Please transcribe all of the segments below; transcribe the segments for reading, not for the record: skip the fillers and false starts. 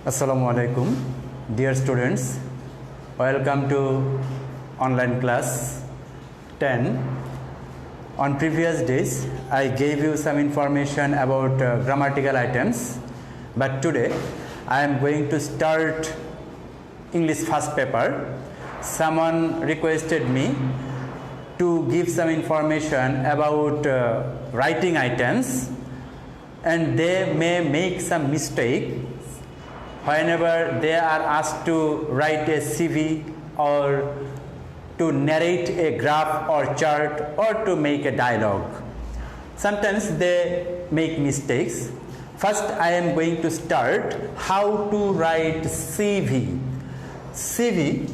Assalamu alaikum, dear students. Welcome to online class 10. On previous days, I gave you some information about grammatical items, but today I am going to start English first paper. Someone requested me to give some information about writing items, and they may make some mistake whenever they are asked to write a CV or to narrate a graph or chart or to make a dialogue. Sometimes they make mistakes. First, I am going to start how to write CV. CV,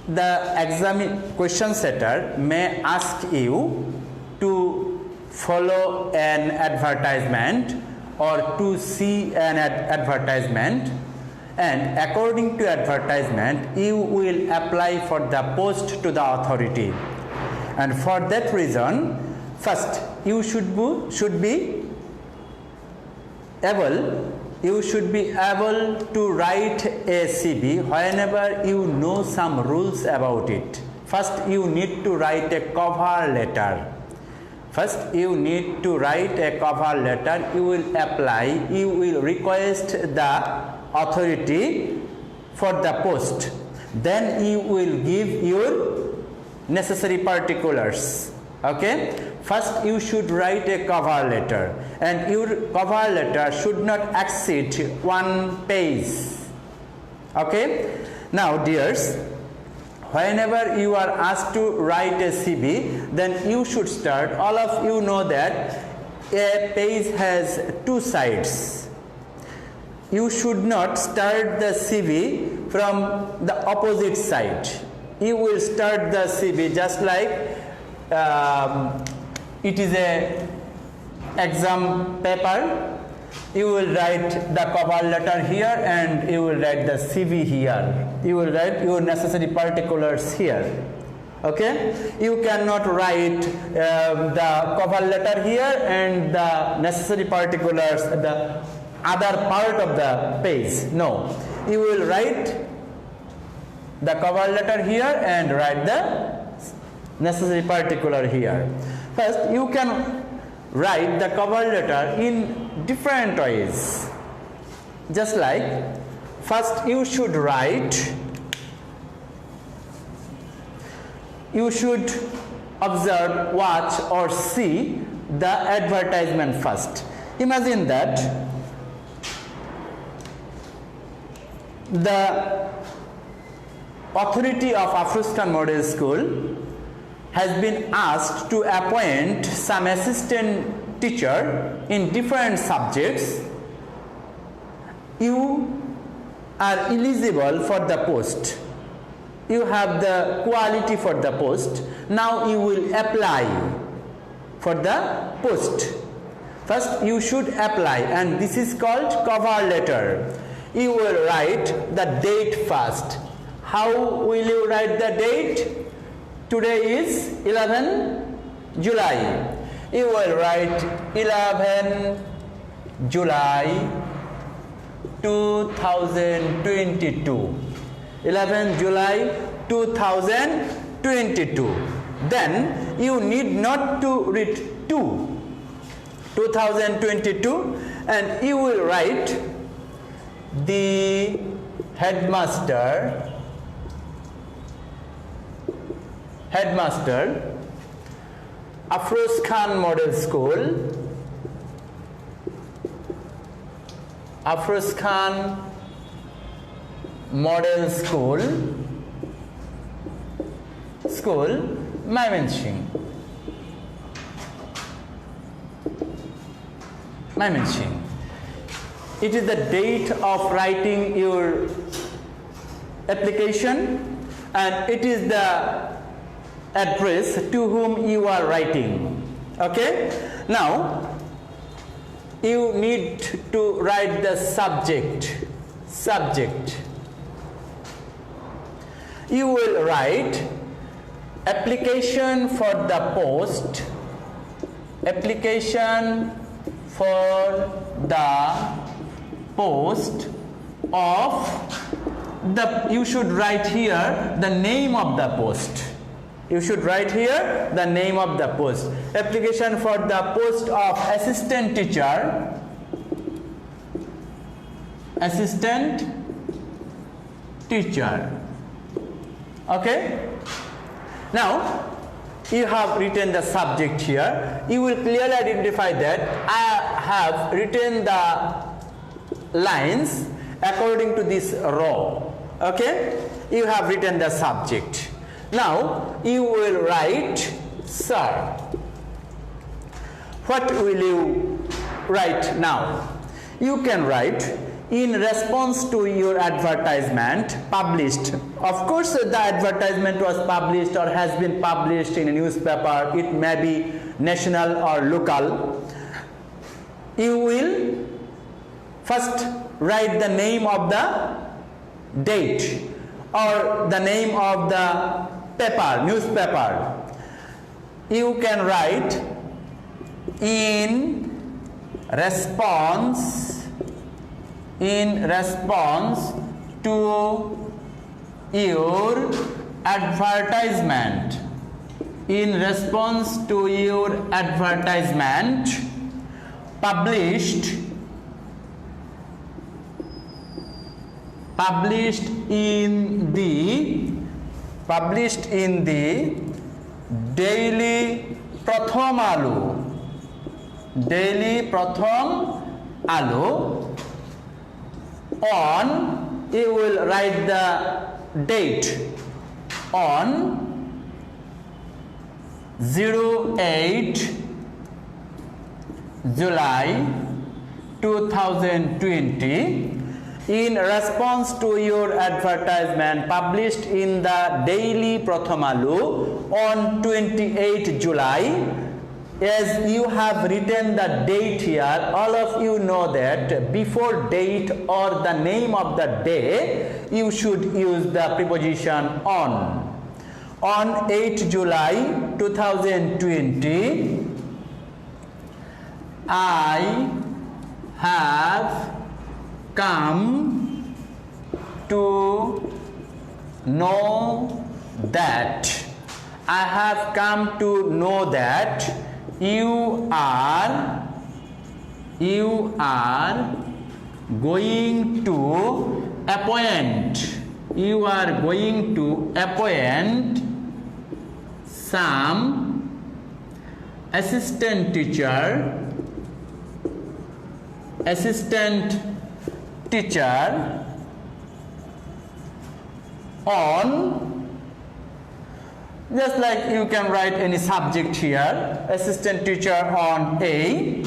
the exam question setter may ask you to follow an advertisement or to see an advertisement, and according to advertisement you will apply for the post to the authority. And for that reason, first you should be able to write a CV whenever you know some rules about it. First you need to write a cover letter. You will apply, you will request the authority for the post. Then you will give your necessary particulars. Okay? First you should write a cover letter, and your cover letter should not exceed 1 page. Okay? Now dears, whenever you are asked to write a CV, then you should start. All of you know that a page has 2 sides. You should not start the CV from the opposite side. You will start the CV just like it is a exam paper. You will write the cover letter here and you will write the CV here. You will write your necessary particulars here. Okay? You cannot write the cover letter here and the necessary particulars the other part of the page. No. You will write the cover letter here and write the necessary particular here. First, you can write the cover letter in different ways. Just like, first you should observe, watch or see the advertisement first. Imagine that the authority of Afghanistan Model School has been asked to appoint some assistant teacher in different subjects. You are eligible for the post. You have the quality for the post. Now you will apply for the post. First you should apply, and this is called cover letter. You will write the date first. How will you write the date? Today is 11 July. You will write 11 July 2022. 11 July 2022. Then you need not to read 2022, and you will write the headmaster Afroz Khan Model School, Afroz Khan Model School, Mymensingh. It is the date of writing your application, and it is the address to whom you are writing. Okay? Now you need to write the subject. You will write application for the post, application for the post of the, you should write here the name of the post. You should write here the name of the post. Application for the post of assistant teacher. Assistant teacher. Okay. Now you have written the subject here. You will clearly identify that I have written the lines according to this row. Okay. You have written the subject. Now you will write sir. What will you write now? You can write in response to your advertisement published. Of course, the advertisement was published or has been published in a newspaper. It may be national or local. You will first write the name of the date or the name of the paper, newspaper. You can write in response to your advertisement. In response to your advertisement published in the daily Pratham Alu on, you will write the date on 08 July 2020 in response to your advertisement published in the Daily Prathamalu on 28 July. As you have written the date here, all of you know that before date or the name of the day, you should use the preposition on. On 8 July 2020, I have come to know that. I have come to know that you are going to appoint. You are going to appoint some assistant teacher on, just like you can write any subject here, assistant teacher on A,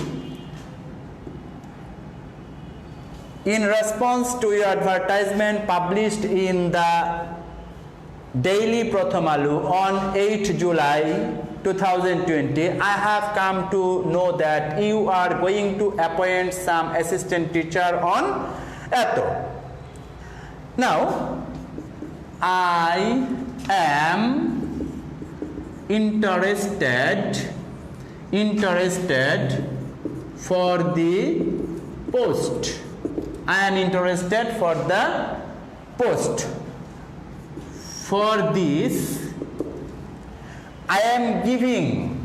in response to your advertisement published in the Daily Prathamalu on 8 July 2020, I have come to know that you are going to appoint some assistant teacher on Ato. Now, I am interested for the post. I am interested for the post. For this, I am giving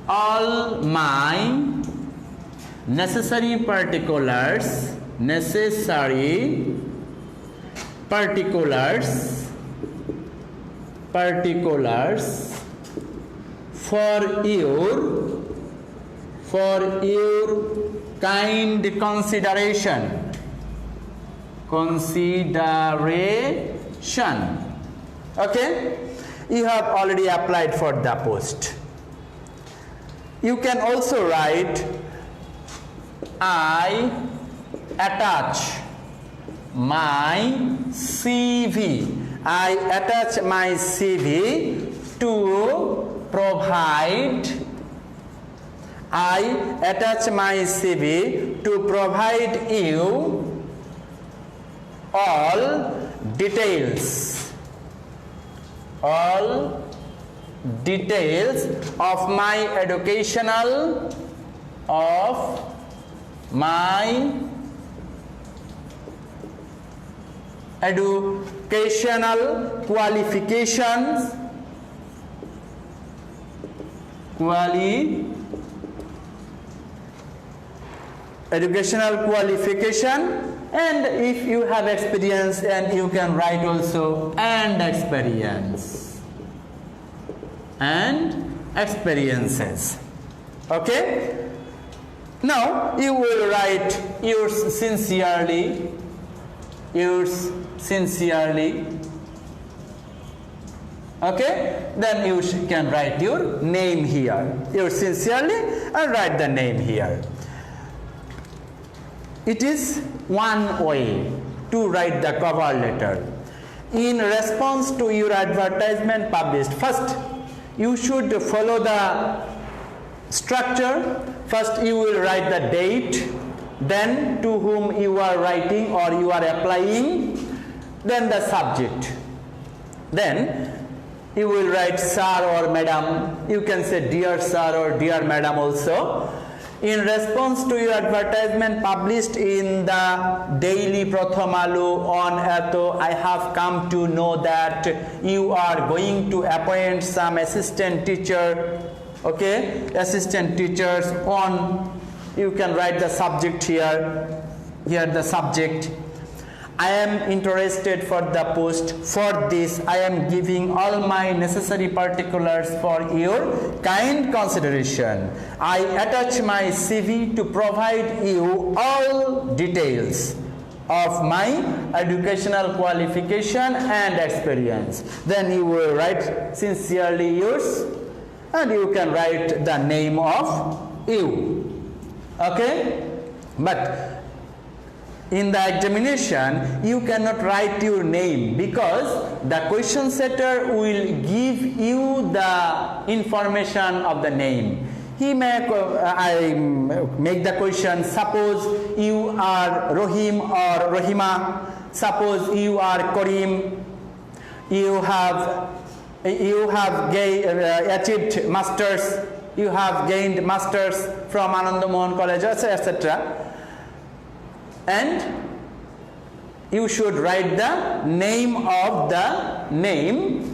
all my necessary particulars for your kind consideration. Okay, you have already applied for the post. You can also write, I attach my CV. I attach my CV to provide. I attach my CV to provide you all details details of my educational qualifications educational qualification, and if you have experience, and you can write also and experiences. Okay, now you will write yours sincerely, okay, then you can write your name here, yours sincerely, and write the name here. It is one way to write the cover letter. In response to your advertisement published, first you should follow the structure. First you will write the date, then to whom you are writing or you are applying, then the subject. Then you will write sir or madam. You can say dear sir or dear madam also. In response to your advertisement published in the daily Prathamalu on Eto, I have come to know that you are going to appoint some assistant teacher, okay, assistant teachers on, you can write the subject here the subject. I am interested for the post. For this, I am giving all my necessary particulars for your kind consideration. I attach my CV to provide you all details of my educational qualification and experience. Then you will write sincerely yours, and you can write the name of you. Okay? But in the examination, you cannot write your name because the question setter will give you the information of the name. He may I make the question, suppose you are Rohim or Rohima, suppose you are Karim, you have achieved masters, you have gained masters from Anandamohan College, etc. And you should write the name of the name,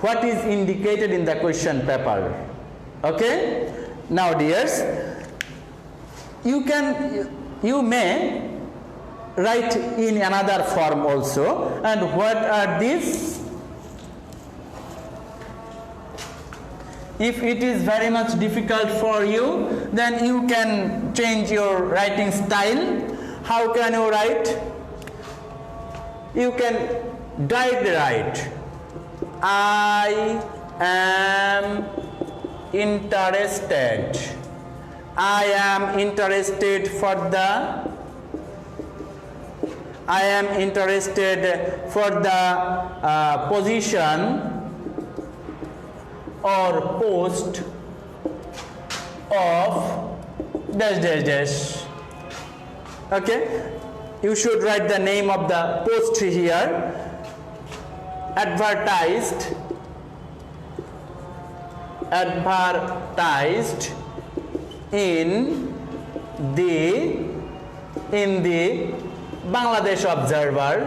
what is indicated in the question paper. Okay? Now dears, you may write in another form also. And what are these? If it is very much difficult for you, then you can change your writing style. How can you write? You can directly write, I am interested. I am interested for the position or post of dash dash dash. Okay, you should write the name of the post here. Advertised in the Bangladesh Observer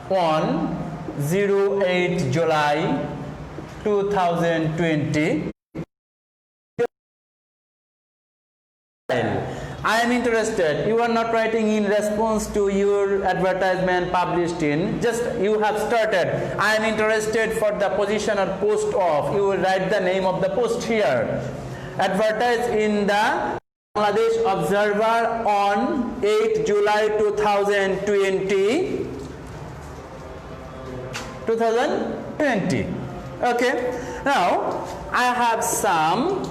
on 08 July 2020. I am interested. You are not writing in response to your advertisement published in, just you have started. I am interested for the position or post of. You will write the name of the post here. Advertised in the Bangladesh Observer on 8 July 2020. Okay, now I have some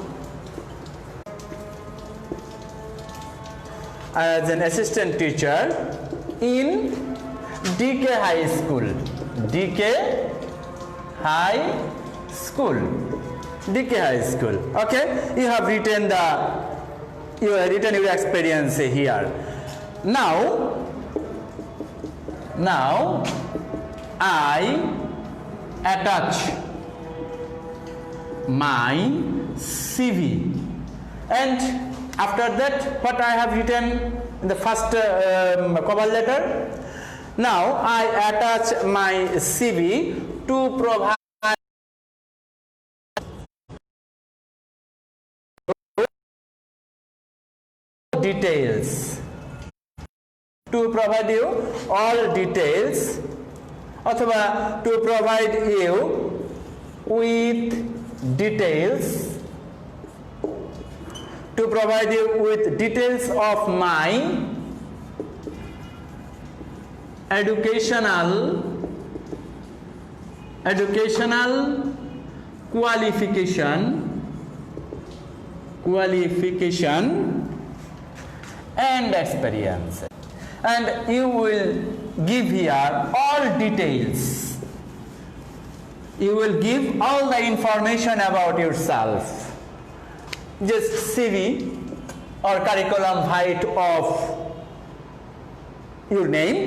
as an assistant teacher in DK High School. Okay, you have written your experience here. Now I attach my CV, and after that what I have written in the first cover letter. Now I attach my CV to provide details, to provide you all details, অথবা to provide you with details, to provide you with details of my educational qualification and experience, and you will give here all details. You will give all the information about yourself. Just CV or curriculum vitae of your name.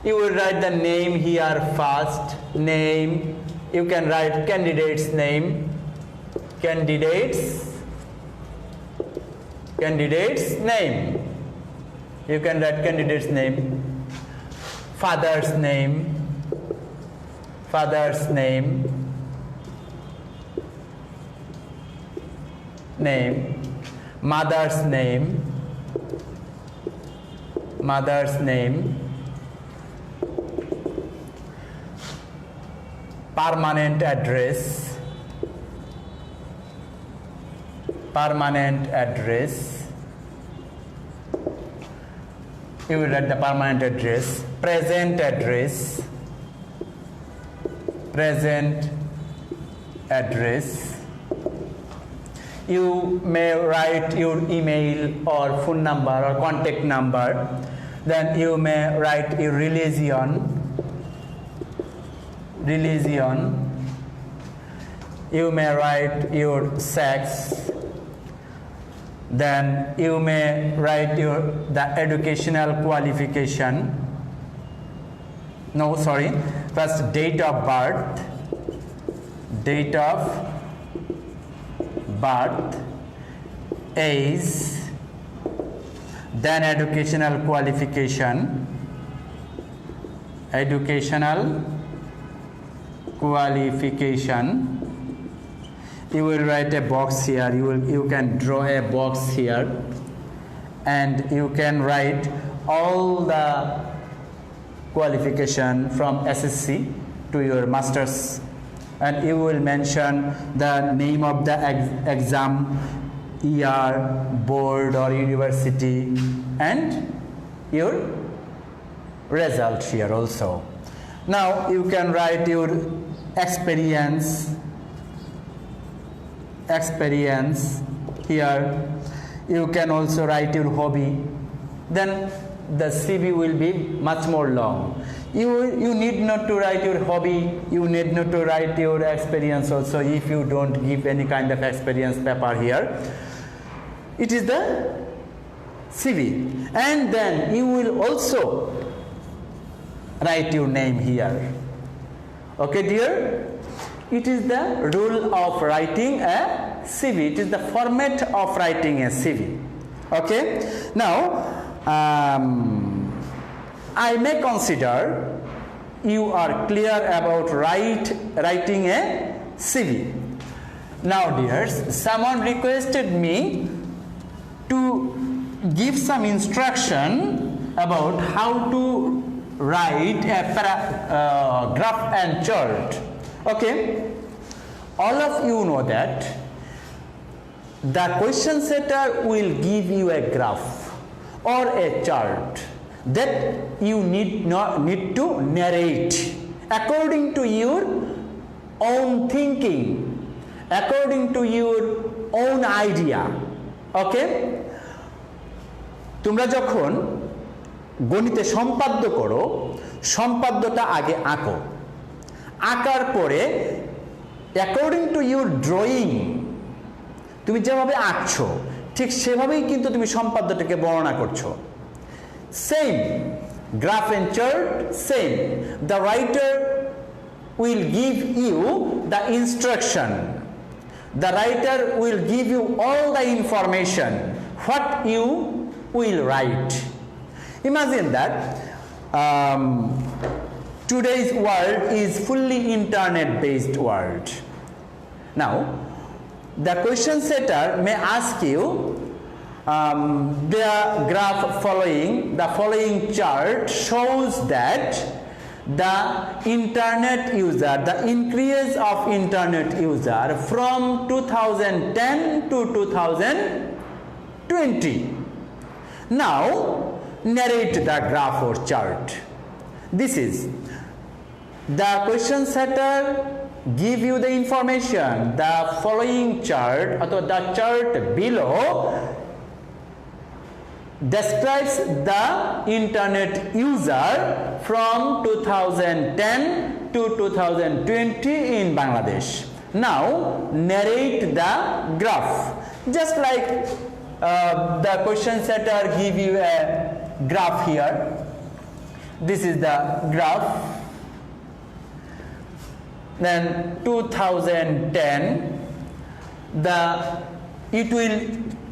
You will write the name here first, name. You can write candidate's name, candidate's name. You can write candidate's name, father's name, mother's name, permanent address, you will write the permanent address, present address. You may write your email or phone number or contact number. Then you may write your religion. You may write your sex. Then you may write the educational qualification. No, sorry. First, date of birth, age, then educational qualification. You will write a box here. You can draw a box here, and you can write all the qualification from SSC to your masters, and you will mention the name of the exam, year, board or university, and your result here also. Now you can write your experience here. You can also write your hobby. Then the CV will be much more long. You need not to write your hobby, you need not to write your experience also if you don't give any kind of experience paper here. It is the CV, and then you will also write your name here. Okay, dear? It is the rule of writing a CV. It is the format of writing a CV. Okay? Now, I may consider you are clear about writing a CV. Now, dears, someone requested me to give some instruction about how to write a graph and chart. Okay, all of you know that the question setter will give you a graph or a chart that you need to narrate according to your own thinking, according to your own idea. Okay, তোমরা যখন গণিতে সম্পাদ্য করো, সম্পাদ্যটা আগে আঁকো, আঁকার পরে according to your drawing তুমি যেভাবে আঁকছো ঠিক সেভাবেই কিন্তু তুমি সম্পাদ্যটাকে বর্ণনা করছো। Same. Graph and chart, same. The writer will give you the instruction. The writer will give you all the information, what you will write. Imagine that today's world is fully internet-based world. Now, the question setter may ask you the graph following, the following chart shows that the internet user, the increase of internet user from 2010 to 2020. Now, narrate the graph or chart. This is the question setter give you the information. The following chart or the chart below describes the internet user from 2010 to 2020 in Bangladesh. Now narrate the graph. Just like the question setter give you a graph here. This is the graph. Then 2010, it will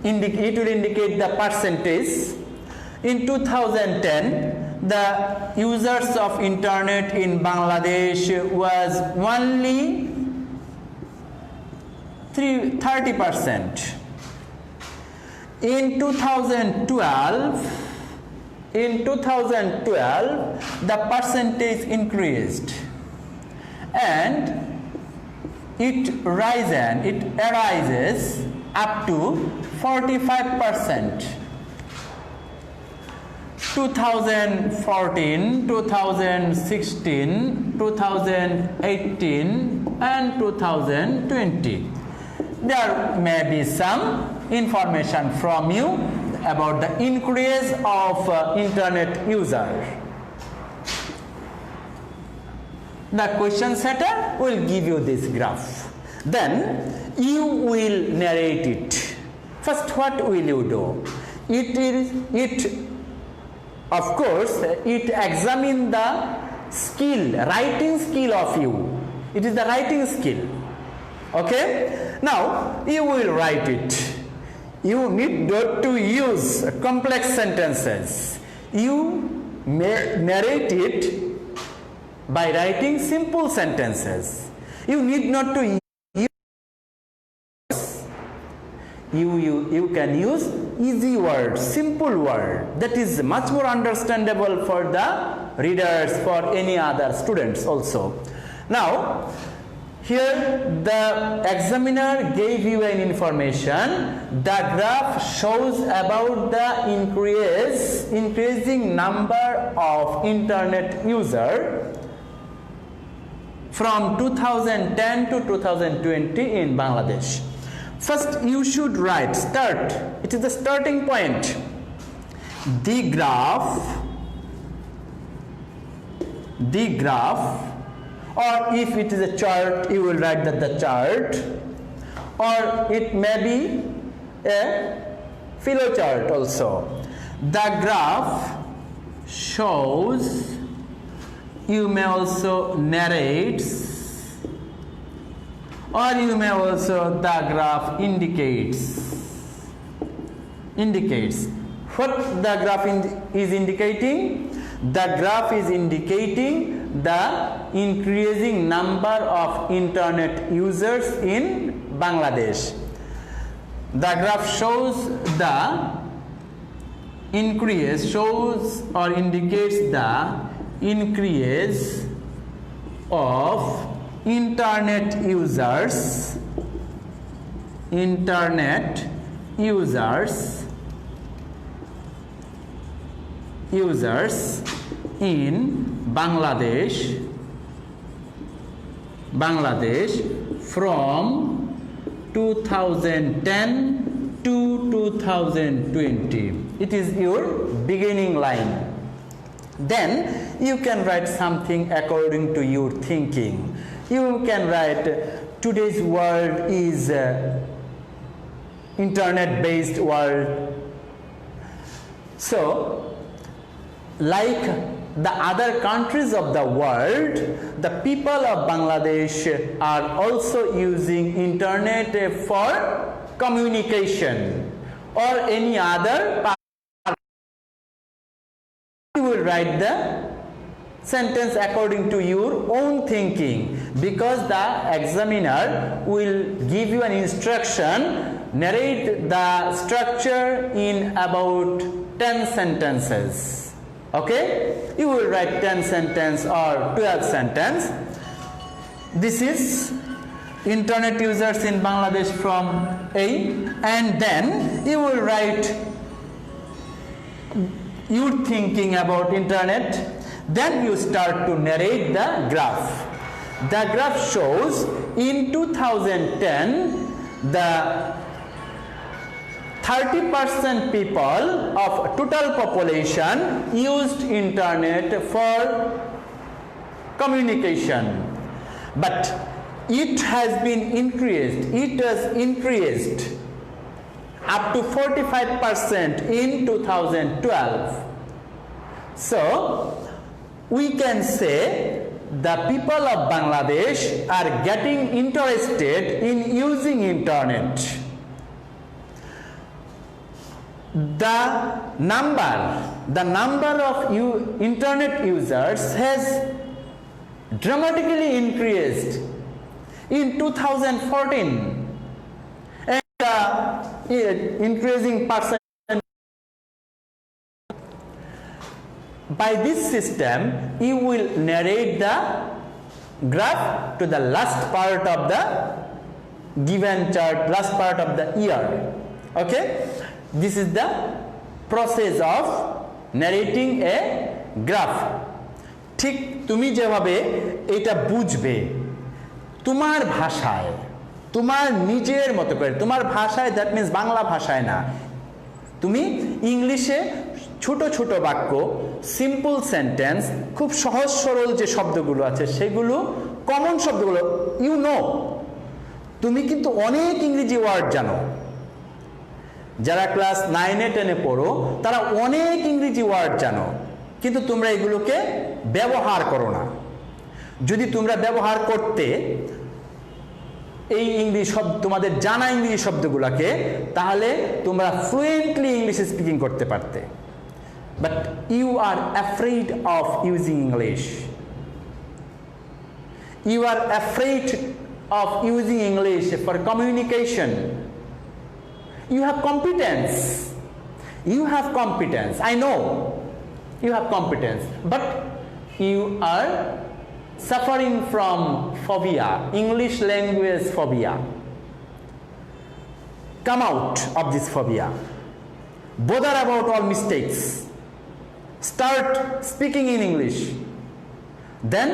indicate the percentage. In 2010, the users of internet in Bangladesh was only 30%. In 2012, the percentage increased, and it arises up to 45%. 2014, 2016, 2018 and 2020. There may be some information from you about the increase of internet user. The question setter will give you this graph. Then you will narrate it. First, what will you do? Of course, it examine the skill, writing skill of you. It is the writing skill. Okay? Now, you will write it. You need not to use complex sentences. You may narrate it by writing simple sentences. You need not to use. You can use easy words, simple word that is much more understandable for the readers, for any other students also. Now, here the examiner gave you an information. The graph shows about the increasing number of internet user from 2010 to 2020 in Bangladesh. First, you should write start. It is the starting point. The graph, or if it is a chart, you will write that the chart, or it may be a flowchart also. The graph shows, you may also narrate, or you may also, the graph indicates. What the graph is indicating? The graph is indicating the increasing number of internet users in Bangladesh. The graph shows the increase, shows or indicates the increase of internet users in Bangladesh from 2010 to 2020. It is your beginning line. Then you can write something according to your thinking. You can write, today's world is internet-based world. So like the other countries of the world, the people of Bangladesh are also using internet for communication or any other part. You will write the sentence according to your own thinking, because the examiner will give you an instruction, narrate the structure in about 10 sentences. Okay, you will write 10 sentence or 12 sentence. This is internet users in Bangladesh from A, and then you will write your thinking about internet. Then you start to narrate the graph. The graph shows in 2010 the 30% people of total population used internet for communication, but it has been increased. It has increased up to 45% in 2012. So we can say the people of Bangladesh are getting interested in using internet. The number of internet users has dramatically increased in 2014, and increasing percent. By this system, you will narrate the graph to the last part of the given chart, last part of the year. Okay, this is the process of narrating a graph. ঠিক তুমি যেভাবে এটা বুঝবে তোমার ভাষায়, তোমার নিজের মতো করে, তোমার ভাষায়, দ্যাট মিন্স বাংলা ভাষায় না, তুমি ইংলিশে ছোট ছোট বাক্য, সিম্পল সেন্টেন্স, খুব সহজ সরল যে শব্দগুলো আছে সেগুলো, কমন শব্দগুলো, ইউ নো, তুমি কিন্তু অনেক ইংরেজি ওয়ার্ড জানো। যারা ক্লাস 9-এ 10-এ পড়ো তারা অনেক ইংরেজি ওয়ার্ড জানো, কিন্তু তোমরা এগুলোকে ব্যবহার করো না। যদি তোমরা ব্যবহার করতে এই ইংলিশ শব্দ, তোমাদের জানা ইংরেজি শব্দগুলোকে, তাহলে তোমরা ফ্লুয়েন্টলি ইংলিশ স্পিকিং করতে পারতে। But you are afraid of using English, you are afraid of using English for communication. You have competence. You have competence. I know you have competence, but you are suffering from phobia, English language phobia. Come out of this phobia. Bother about all mistakes. Start speaking in English. Then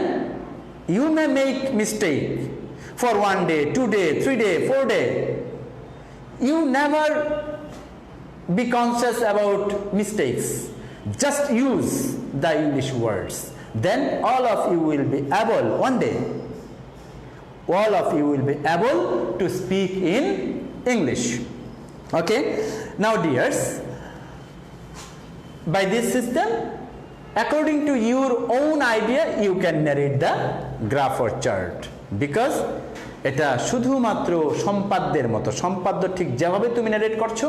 you may make mistake for 1 day, 2 day, 3 day, 4 day. You never be conscious about mistakes. Just use the English words. Then all of you will be able, one day, all of you will be able to speak in English. Okay? Now dears, by this system, according to your own idea, you can narrate the graph or chart. Because এটা শুধুমাত্র সম্পাদ্যের মতো, সম্পাদ্য ঠিক যেভাবে তুমি narrate করছো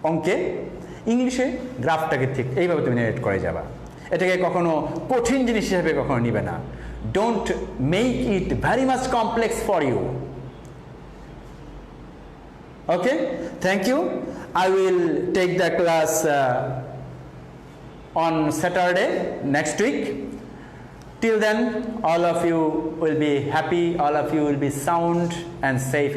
অঙ্কে, ইংলিশে গ্রাফটাকে ঠিক এইভাবে তুমি ন্যারেট করে যাবা। এটাকে কখনো কঠিন জিনিস হিসেবে কখনো নিবে না। Don't make it very much complex for you. Okay, thank you. I will take the class on Saturday next week. Till then, all of you will be happy, all of you will be sound and safe.